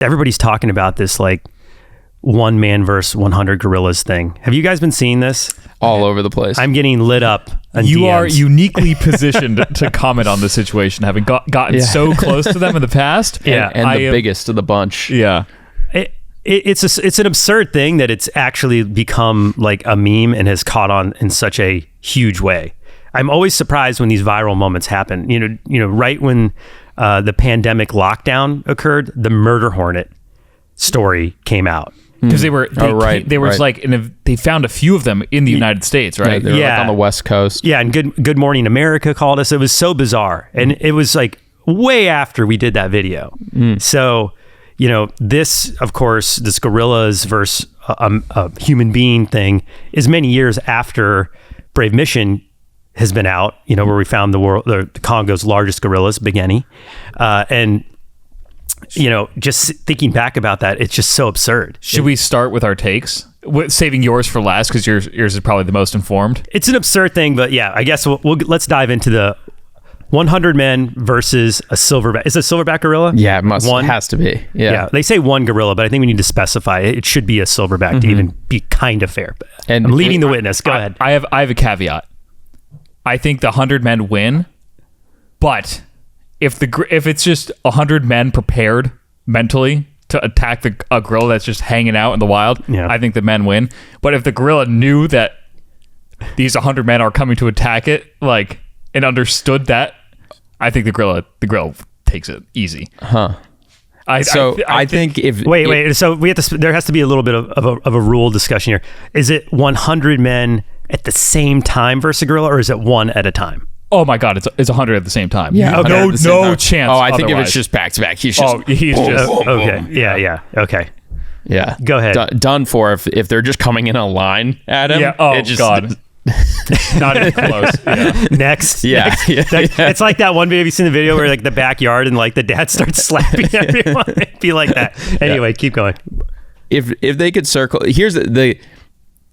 everybody's talking about this like one man versus 100 gorillas thing. Have you guys been seeing this? All over the place. I'm getting lit up on You DMs. are uniquely positioned to comment on the situation, having gotten so close to them in the past. Yeah. And the biggest of the bunch. Yeah. It's an absurd thing that it's actually become like a meme and has caught on in such a huge way. I'm always surprised when these viral moments happen. You know, right when the pandemic lockdown occurred, the murder hornet story came out. Because they were right. like, and they found a few of them in the United States, right? They were like on the West Coast. Yeah, and Good Morning America called us. It was so bizarre, and it was like way after we did that video. So, you know, this, of course, this gorillas versus a human being thing is many years after Brave Mission has been out. You know, where we found the Congo's largest gorillas, Big Any, and. You know, just thinking back about that, it's just so absurd. Should we start with our takes? Saving yours for last, because yours is probably the most informed. It's an absurd thing, but yeah, I guess let's dive into the 100 men versus a silverback. Is it a silverback gorilla? Yeah, it has to be. Yeah. They say one gorilla, but I think we need to specify it should be a silverback to even be kind of fair. And I'm leading the witness. Go ahead. I have a caveat. I think the 100 men win, but if it's just 100 men prepared mentally to attack a gorilla that's just hanging out in the wild, I think the men win. But if the gorilla knew that these 100 men are coming to attack it, like, and understood that, I think the gorilla takes it easy. I think if wait, so we have to. There has to be a little bit of a rule discussion here. Is it 100 men at the same time versus a gorilla, or is it one at a time? Oh my God, it's 100 at the same time. Yeah, no chance. Oh, I think otherwise. if it's just back to back, he's okay. boom. Yeah. Okay. Yeah. Go ahead. Done for if they're just coming in a line at him. Yeah. Oh God. Not even close. Yeah. Next. Yeah. It's like that one video. Have you seen the video where like the backyard and like the dad starts slapping everyone? It'd be like that. Anyway, keep going. If they could circle, here's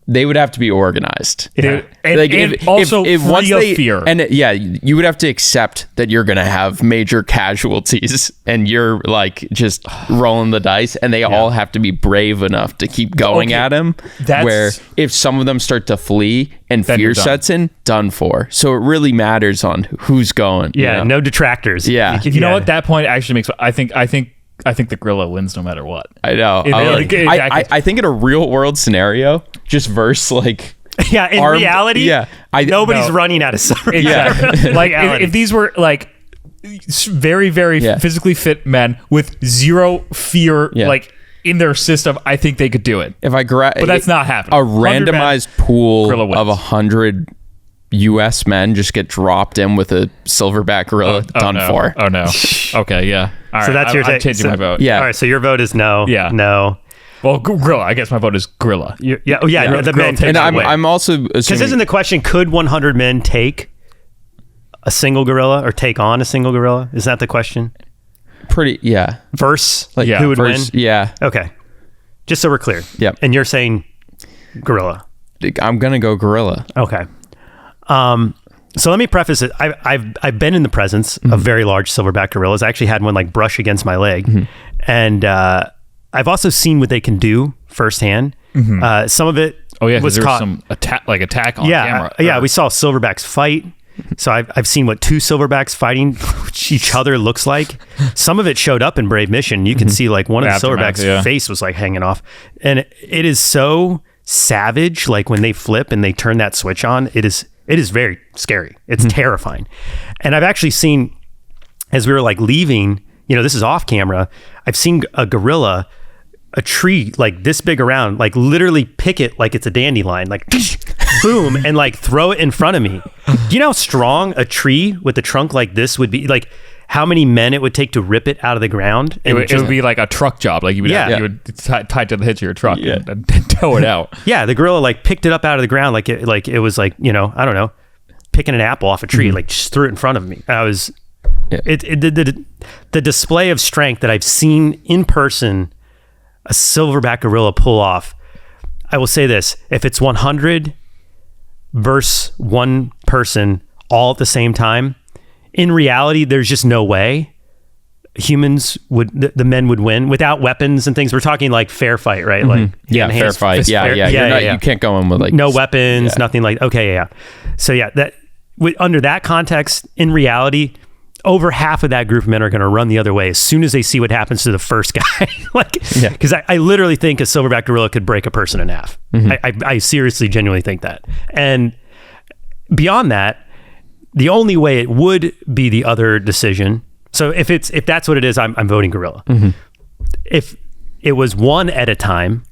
they would have to be organized. Yeah. And also free of fear. And you would have to accept that you're going to have major casualties and you're like just rolling the dice, and they all have to be brave enough to keep going at him. Where if some of them start to flee and fear sets in, done for. So it really matters on who's going. Yeah, you know? No detractors. Yeah. You know what? That point actually makes, I think the gorilla wins no matter what. I know. I think in a real world scenario, just verse like in reality, nobody's running out of summer. Exactly. Like if these were like very, very physically fit men with zero fear, like in their system, I think they could do it. But that's not happening. A randomized pool of 100 U.S. men just get dropped in with a silverback gorilla. Done for. Oh no. Okay. Yeah. All right. So that's your take. I'm changing my vote. Yeah. All right. So your vote is no. Yeah. No. Well, gorilla. I guess my vote is gorilla. The men. And I'm also assuming, because isn't the question, could 100 men take a single gorilla or take on a single gorilla? Is that the question? Verse, like who would win? Yeah. Okay. Just so we're clear. Yep. And you're saying gorilla. I'm gonna go gorilla. Okay. So let me preface it. I've been in the presence of very large silverback gorillas. I actually had one like brush against my leg, and I've also seen what they can do firsthand. Some of it was caught some attack on camera. We saw silverbacks fight. So I've seen what two silverbacks fighting each other looks like. Some of it showed up in Brave Mission. You can see like one of the silverbacks' face was like hanging off, and it is so savage. Like when they flip and they turn that switch on, it is very scary. It's terrifying. And I've actually seen, as we were like leaving, this is off camera, I've seen a gorilla, a tree like this big around, like literally pick it like it's a dandelion, like boom, and like throw it in front of me. Do you know how strong a tree with a trunk like this would be? Like how many men it would take to rip it out of the ground? And it would be like a truck job. Like you would tie it to the hitch of your truck and tow it out. Yeah, the gorilla like picked it up out of the ground like it was like, I don't know, picking an apple off a tree, like just threw it in front of me. I was the display of strength that I've seen in person a silverback gorilla pull off. I will say this, if it's 100 versus one person all at the same time, in reality, there's just no way. humans the men would win without weapons and things. We're talking like fair fight, right? Like fair fight. You can't go in with like no weapons, nothing like. Okay, yeah. So under that context, in reality, over half of that group of men are going to run the other way as soon as they see what happens to the first guy. Because I literally think a silverback gorilla could break a person in half. I seriously, genuinely think that. And beyond that, the only way it would be the other decision. So if that's what it is, I'm voting gorilla. If it was one at a time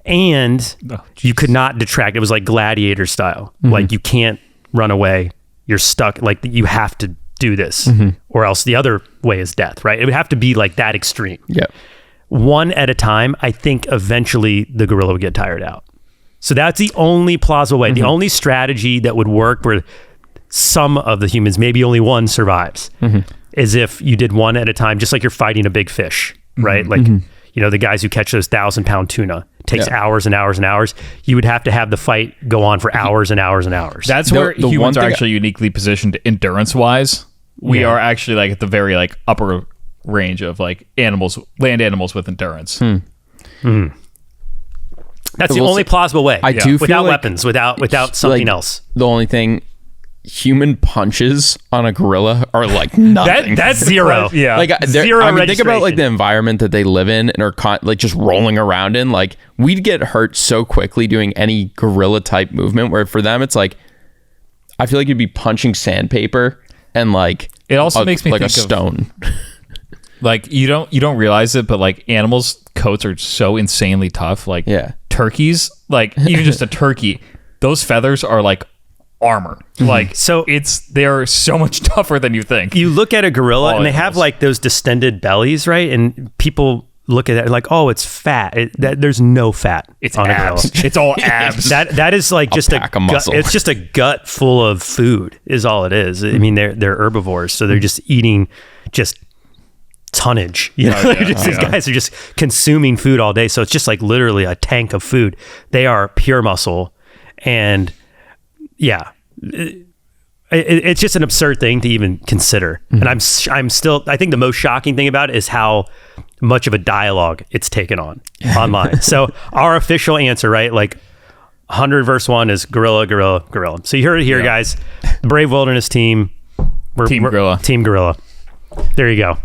and you could not detract, it was like gladiator style. Like you can't run away. You're stuck. Like you have to do this or else the other way is death, right? It would have to be like that extreme. Yeah. One at a time, I think eventually the gorilla would get tired out. So that's the only plausible way. The only strategy that would work where some of the humans, maybe only one survives, is if you did one at a time, just like you're fighting a big fish, right? Like, the guys who catch those 1,000-pound tuna, takes hours and hours and hours. You would have to have the fight go on for hours and hours and hours. That's where humans are actually uniquely positioned endurance-wise. We are actually like at the very like upper range of like land animals with endurance. That's the only plausible way. I do feel without like, weapons, without something else. The only thing, human punches on a gorilla are like nothing. That's zero. Yeah, like zero. I mean, think about like the environment that they live in and are like just rolling around in. Like we'd get hurt so quickly doing any gorilla type movement. Where for them, it's like I feel like you'd be punching sandpaper and like it also makes me like think a stone. Like you don't realize it, but like animals' coats are so insanely tough. Like turkeys, like even just a turkey, those feathers are like armor. Like so they're so much tougher than you think. You look at a gorilla and they have like those distended bellies, right? And people look at it like, oh, it's fat. There's no fat. It's on abs. A gorilla. It's all abs. That is like just a pack of muscle. It's just a gut full of food is all it is. I mean, they're herbivores, so they're just eating just tonnage. These guys are just consuming food all day. So it's just like literally a tank of food. They are pure muscle, and it's just an absurd thing to even consider. And I'm still, I think the most shocking thing about it is how much of a dialogue it's taken on online. So our official answer, right? Like 100 verse 1 is gorilla, gorilla, gorilla. So you heard it here, guys. The Brave Wilderness team. Team gorilla. Team gorilla. There you go.